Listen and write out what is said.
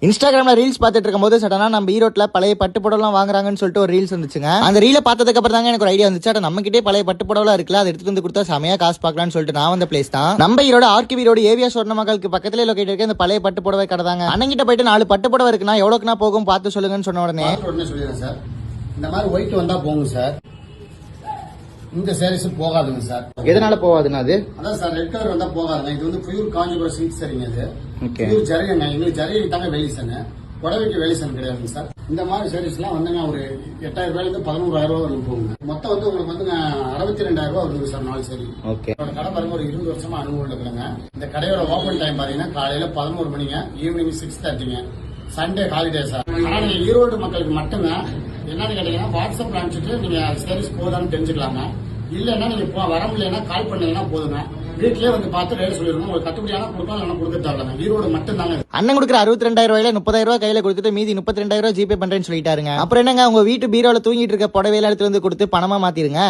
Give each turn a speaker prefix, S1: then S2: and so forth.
S1: இன்ஸ்டாகிராம்ல ரீல்ஸ் பார்த்துட்டு இருக்கும்போது சடனா நம்ம ஈரோட்ல பழைய பட்டு புடவைலாம் வாங்குறாங்கன்னு சொல்லிட்டு ஒரு ரீல்ஸ் வந்துச்சுங்க. அந்த ரீலை பார்த்ததுக்கு அப்புறம் தாங்க எனக்கு ஒரு ஐடியா வந்துச்சு. நம்ம கிட்டே பழைய பட்டு புடவை இருக்குல்ல, அதை எடுத்துட்டு வந்து கொடுத்தா செமையா காசு பார்க்கலாம்னு சொல்லிட்டு நான் வந்த பிளேஸ் தான் நம்ம ஈரோட ஆர்கிவி ரோடு ஏவியா சொர்ண மக்களுக்கு பக்கத்துல லொகேட் இருக்க இந்த பழைய பட்டு புடவை கடை தாங்க. அண்ணங்கிட்ட போயிட்டு 4 பட்டு புடவை இருக்குன்னா எவ்வளவுக்குனா போகும் பார்த்து சொல்லுங்கன்னு சொன்ன உடனே
S2: சொல்லிடுறேன் சார், இந்த மாதிரி ஒயிட் வந்தா போங்க சார், இந்த சாரீஸ் போகாதுங்க சார்.
S1: எதனால போகாதுன்னா அது
S2: அதான் சார், ரெட் கலர் வந்தா போகாதுங்க. இது வந்து பியூர் காஞ்சிபுரம் சில்க் சரிங்க. இது
S1: ஓகே,
S2: பியூர் ஜரிகங்க. எங்களுக்கு ஜரிகை தாங்க வேலிசன், புடவைக்கு வேலிசன் கிடையாதுங்க சார். இந்த மாதிரி சாரீஸ் எல்லாம் வந்துங்க ஒரு 8000 ரூபாயில இருந்து 11,000 ரூபாய் வரைக்கும் போகுங்க. மொத்தம் வந்து உங்களுக்கு வந்து 62,000 ரூபாய் வருது சார் 4 சாரி.
S1: ஓகே,
S2: கடை பாருங்க ஒரு 20 வருஷமா அனுபவம் இருக்குங்க. இந்த கடையோட ஓபன் டைம் பாத்தீங்கன்னா காலையில 11 மணிங்க, ஈவினிங் 6:30ங்க. Sunday holiday sir. ஆனா நீங்க ஈரோடு மக்களுக்கு மட்டும்தான் என்னன்னு கேட்டீங்கன்னா வாட்ஸ்அப்ல அனுப்பிச்சிட்டு நீங்க சாரீஸ் போதான்னு தெரிஞ்சுக்கலாங்க. இல்லைன்னா நீங்க வர முடியலன்னா கால் பண்ணீங்கன்னா போதுங்க. வீட்லயே வந்து பார்த்து ரேட் சொல்லிருக்கோம். உங்களுக்கு கட்டுப்படியான கொடுத்தோம், இல்லைன்னா கொடுக்க தேவையில்லைங்க. ஈரோடு மட்டும் தாங்க.
S1: அண்ணன் கொடுக்குற 62,000 ரூபாயில 30,000 ரூபாய் கையில கொடுத்துட்டு மீதி 32,000 ரூபாய் ஜிபே பண்றேன்னு சொல்லிட்டாருங்க. அப்புறம் என்னங்க, உங்க வீட்டு பீரோல தூங்கிட்டு இருக்க புடவையில எடுத்து வந்து கொடுத்து பணமா மாத்திருங்க.